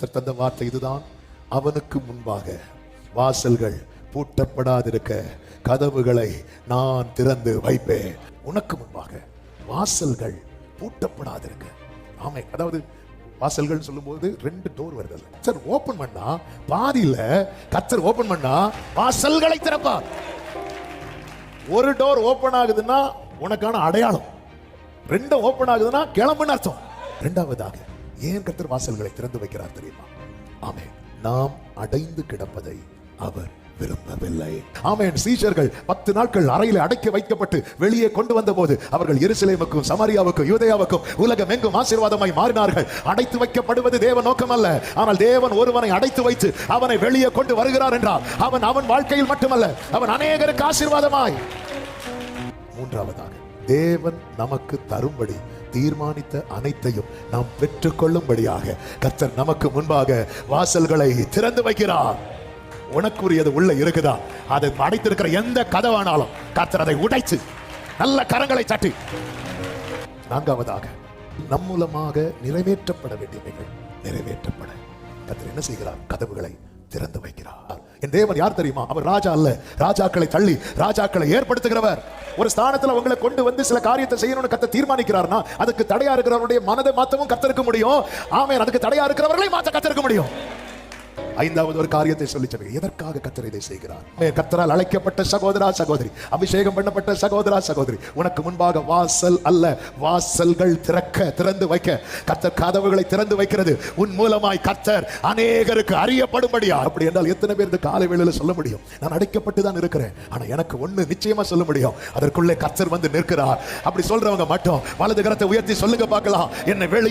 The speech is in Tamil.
கர்த்தர் தந்த வார்த்தை இதுதான். அவனுக்கு முன்பாக வாசல்கள் பூட்டப்படாதிருக்க கதவுகளை நான் திறந்து வைப்பேன். உனக்கு முன்பாக வாசல்கள் பூட்டப்படாதிருக்க. ஆமே, அதாவது வாசல்கள் சொல்லும் போது 2 டோர் வருது. கர்த்தர் ஓபன் பண்ணா பாதியில கர்த்தர் ஓபன் பண்ணா வாசல்களை திறப்பார். ஒரு டோர் ஓபன் ஆகுதுன்னா உனக்கான அடையாளம், 2 ஓபன் ஆகுதுன்னா கிளம்புன்னு அர்த்தம். இரண்டாவதாக ஏன் கர்த்தர் வாசல்களை திறந்து வைக்கிறார் தெரியுமா? ஆமே, நாம் அடைந்து கிடப்பதை அவர் விரும்பவில்லை. ஆமென். சீஷர்கள் 10 நாட்கள் அறையில் அடைக்க வைக்கப்பட்டு வெளியே கொண்டு வந்த போது அவர்கள் எருசலேமுக்கும் சமாரியாவுக்கும் யூதேயாவுக்கும் உலகம் எங்கும் ஆசீர்வாதமாய் மாறினார்கள். அடைத்து வைக்கப்படுவது தேவ நோக்கம் அல்ல. ஆனால் தேவன் ஒருவனை அடைத்து வைத்து அவனை வெளியே கொண்டு வருகிறார் என்றால் அவன் வாழ்க்கையில் மட்டுமல்ல, அவன் அநேகருக்கு ஆசீர்வாதமாய். மூன்றாவதாக தேவன் நமக்கு தரும்படி தீர்மானித்த அனைத்தையும் நாம் பெற்றுக்கொள்ளும்படியாக கர்த்தர் நமக்கு முன்பாக வாசல்களை திறந்து வைக்கிறார். உனக்குரியது உள்ள இருக்குதா? அதை அடைத்திருக்கிற எந்த கதவானாலும் கர்த்தர் அதை உடைத்து நல்ல கரங்களை தட்டி. நான்காவதாக நம் மூலமாக நிறைவேற்றப்பட வேண்டியவைகள் நிறைவேற்றப்பட கர்த்தர் என்ன செய்கிறார்? கதவுகளை திறந்து வைக்கிறார். என் தேவன் யார் தெரியுமா? அவர் ராஜா அல்ல, ராஜாக்களை தள்ளி ராஜாக்களை ஏற்படுத்துகிறவர். ஒரு ஸ்தானத்துல உங்களை கொண்டு வந்து சில காரியத்தை செய்யணும்னு கர்த்தர் தீர்மானிக்கிறார்னா அதுக்கு தடையா இருக்கிறவருடைய மனதை மாத்தவும் கர்த்தருக்கு முடியும். ஆமென். அதுக்கு தடையா இருக்கிறவர்களை மாத்த கர்த்தருக்கு முடியும். ஐந்தாவது ஒரு காரியத்தை சொல்லி சொல்லுங்க. எதற்காக கர்த்தர் இதை செய்கிறார்? கர்த்தரால் அழைக்கப்பட்ட சகோதரா சகோதரி, அபிஷேகம் பண்ணப்பட்ட சகோதரா சகோதரி, உனக்கு முன்பாக வாசல் அல்ல வாசல்கள் திறந்து வைக்க கர்த்தர் கதவுகளை திறந்து வைக்கிறது. உன் மூலமாய் கர்த்தர் அநேகருக்கு அறியப்படும்படியா. அப்படி என்றால் எத்தனை பேர் இந்த காலை வேளையில சொல்ல முடியும்? நான் அடைக்கப்பட்டு தான் இருக்கிறேன், ஆனா எனக்கு ஒண்ணு நிச்சயமா சொல்ல முடியும், அதற்குள்ளே கர்த்தர் வந்து நிற்கிறார். அப்படி சொல்றவங்க மட்டும் வலது கரத்தை உயர்த்தி சொல்லுங்க பார்க்கலாம். என்னை வெளியே